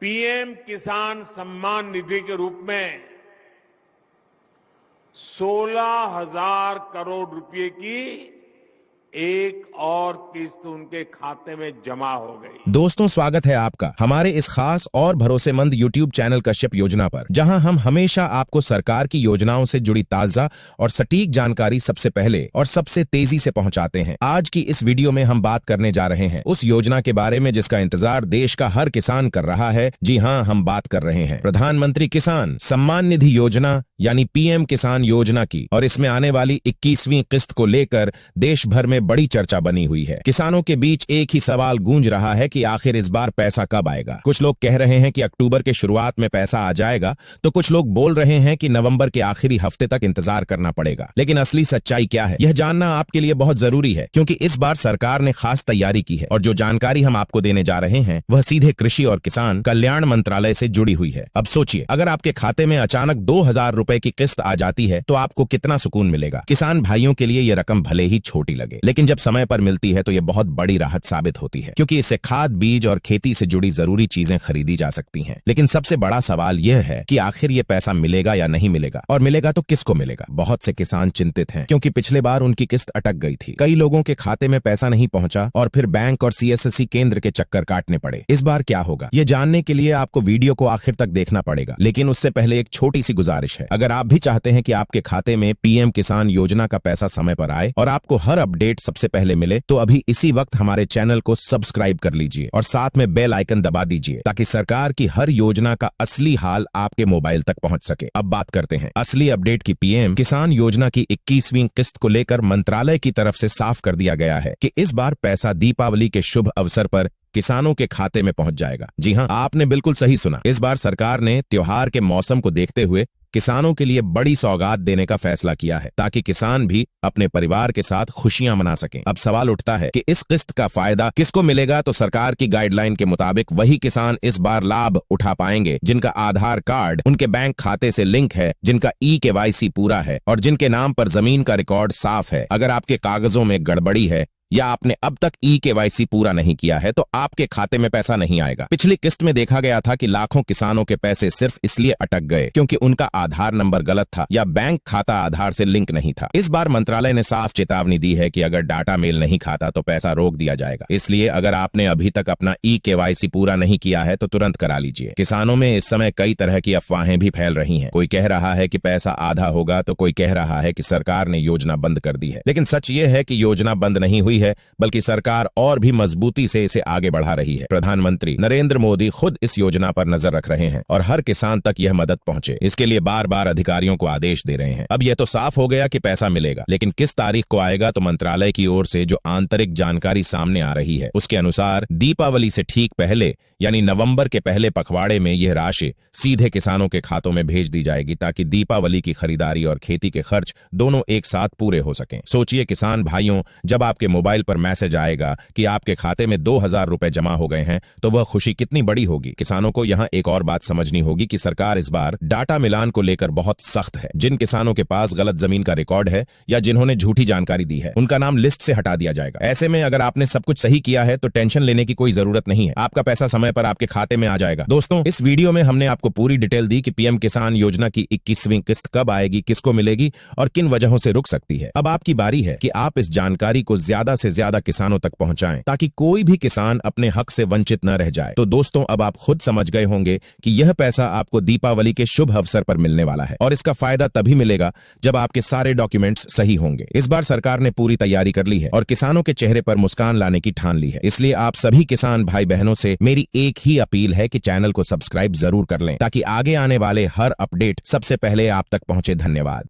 PM किसान सम्मान निधि के रूप में 16,000 करोड़ रुपए की एक और किस्त उनके खाते में जमा हो गई। दोस्तों, स्वागत है आपका हमारे इस खास और भरोसेमंद YouTube चैनल कश्यप योजना पर, जहां हम हमेशा आपको सरकार की योजनाओं से जुड़ी ताजा और सटीक जानकारी सबसे पहले और सबसे तेजी से पहुंचाते हैं। आज की इस वीडियो में हम बात करने जा रहे हैं उस योजना के बारे में जिसका इंतजार देश का हर किसान कर रहा है। जी हां, हम बात कर रहे हैं प्रधानमंत्री किसान सम्मान निधि योजना यानी पीएम किसान योजना की। और इसमें आने वाली 21वीं किस्त को लेकर देश भर में बड़ी चर्चा बनी हुई है। किसानों के बीच एक ही सवाल गूंज रहा है कि आखिर इस बार पैसा कब आएगा। कुछ लोग कह रहे हैं कि अक्टूबर के शुरुआत में पैसा आ जाएगा, तो कुछ लोग बोल रहे हैं कि नवंबर के आखिरी हफ्ते तक इंतजार करना पड़ेगा। लेकिन असली सच्चाई क्या है, यह जानना आपके लिए बहुत जरूरी है, क्योंकि इस बार सरकार ने खास तैयारी की है और जो जानकारी हम आपको देने जा रहे हैं वह सीधे कृषि और किसान कल्याण मंत्रालय से जुड़ी हुई है। अब सोचिए, अगर आपके खाते में अचानक 2,000 रुपए की किस्त आ जाती है तो आपको कितना सुकून मिलेगा। किसान भाइयों के लिए यह रकम भले ही छोटी लगे, लेकिन जब समय पर मिलती है तो यह बहुत बड़ी राहत साबित होती है, क्योंकि इससे खाद, बीज और खेती से जुड़ी जरूरी चीजें खरीदी जा सकती हैं। लेकिन सबसे बड़ा सवाल यह है कि आखिर ये पैसा मिलेगा या नहीं मिलेगा, और मिलेगा तो किसको मिलेगा। बहुत से किसान चिंतित हैं, क्योंकि पिछले बार उनकी किस्त अटक गई थी। कई लोगों के खाते में पैसा नहीं पहुंचा और फिर बैंक और CSSC केंद्र के चक्कर काटने पड़े। इस बार क्या होगा, ये जानने के लिए आपको वीडियो को आखिर तक देखना पड़ेगा। लेकिन उससे पहले एक छोटी सी गुजारिश है, अगर आप भी चाहते हैं कि आपके खाते में पीएम किसान योजना का पैसा समय पर आए और आपको हर अपडेट सबसे पहले मिले, तो अभी इसी वक्त हमारे चैनल को सब्सक्राइब कर लीजिए और साथ में बेल आइकन दबा दीजिए, ताकि सरकार की हर योजना का असली हाल आपके मोबाइल तक पहुंच सके। अब बात करते हैं असली अपडेट की। पीएम किसान योजना की 21वीं किस्त को लेकर मंत्रालय की तरफ से साफ कर दिया गया है कि इस बार पैसा दीपावली के शुभ अवसर पर किसानों के खाते में पहुंच जाएगा। जी हां, आपने बिल्कुल सही सुना। इस बार सरकार ने त्योहार के मौसम को देखते हुए किसानों के लिए बड़ी सौगात देने का फैसला किया है, ताकि किसान भी अपने परिवार के साथ खुशियां मना सकें। अब सवाल उठता है कि इस किस्त का फायदा किसको मिलेगा। तो सरकार की गाइडलाइन के मुताबिक वही किसान इस बार लाभ उठा पाएंगे जिनका आधार कार्ड उनके बैंक खाते से लिंक है, जिनका eKYC पूरा है और जिनके नाम पर जमीन का रिकॉर्ड साफ है। अगर आपके कागजों में गड़बड़ी है या आपने अब तक eKYC पूरा नहीं किया है, तो आपके खाते में पैसा नहीं आएगा। पिछली किस्त में देखा गया था कि लाखों किसानों के पैसे सिर्फ इसलिए अटक गए क्योंकि उनका आधार नंबर गलत था या बैंक खाता आधार से लिंक नहीं था। इस बार मंत्रालय ने साफ चेतावनी दी है कि अगर डाटा मेल नहीं खाता तो पैसा रोक दिया जाएगा। इसलिए अगर आपने अभी तक अपना eKYC पूरा नहीं किया है तो तुरंत करा लीजिए। किसानों में इस समय कई तरह की अफवाहें भी फैल रही हैं। कोई कह रहा है कि पैसा आधा होगा, तो कोई कह रहा है कि सरकार ने योजना बंद कर दी है। लेकिन सच ये है कि योजना बंद नहीं हुई है, बल्कि सरकार और भी मजबूती से इसे आगे बढ़ा रही है। प्रधानमंत्री नरेंद्र मोदी खुद इस योजना पर नजर रख रहे हैं और हर किसान तक यह मदद पहुंचे, इसके लिए बार बार अधिकारियों को आदेश दे रहे हैं। अब यह तो साफ हो गया कि पैसा मिलेगा, लेकिन किस तारीख को आएगा, तो मंत्रालय की ओर से जो आंतरिक जानकारी सामने आ रही है उसके अनुसार दीपावली से ठीक पहले यानी नवंबर के पहले पखवाड़े में यह राशि सीधे किसानों के खातों में भेज दी जाएगी, ताकि दीपावली की खरीदारी और खेती के खर्च दोनों एक साथ पूरे हो सकें। सोचिए किसान भाइयों, जब आपके मोबाइल पर मैसेज आएगा कि आपके खाते में 2,000 रुपए जमा हो गए हैं, तो वह खुशी कितनी बड़ी होगी। किसानों को यहां एक और बात समझनी होगी कि सरकार इस बार डाटा मिलान को लेकर बहुत सख्त है। जिन किसानों के पास गलत जमीन का रिकॉर्ड है या जिन्होंने झूठी जानकारी दी है, उनका नाम लिस्ट से हटा दिया जाएगा। ऐसे में अगर आपने सब कुछ सही किया है तो टेंशन लेने की कोई जरूरत नहीं है, आपका पैसा समय पर आपके खाते में आ जाएगा। दोस्तों, इस वीडियो में हमने आपको पूरी डिटेल दी कि पीएम किसान योजना की 21वीं किस्त कब आएगी, किसको मिलेगी और किन वजहों से रुक सकती है। अब आपकी बारी है कि आप इस जानकारी को ज्यादा से ज्यादा किसानों तक पहुंचाएं, ताकि कोई भी किसान अपने हक से वंचित न रह जाए। तो दोस्तों, अब आप खुद समझ गए होंगे कि यह पैसा आपको दीपावली के शुभ अवसर पर मिलने वाला है, और इसका फायदा तभी मिलेगा जब आपके सारे डॉक्यूमेंट्स सही होंगे। इस बार सरकार ने पूरी तैयारी कर ली है और किसानों के चेहरे पर मुस्कान लाने की ठान ली है। इसलिए आप सभी किसान भाई बहनों से मेरी एक ही अपील है कि चैनल को सब्सक्राइब जरूर कर लें, ताकि आगे आने वाले हर अपडेट सबसे पहले आप तक पहुंचे। धन्यवाद।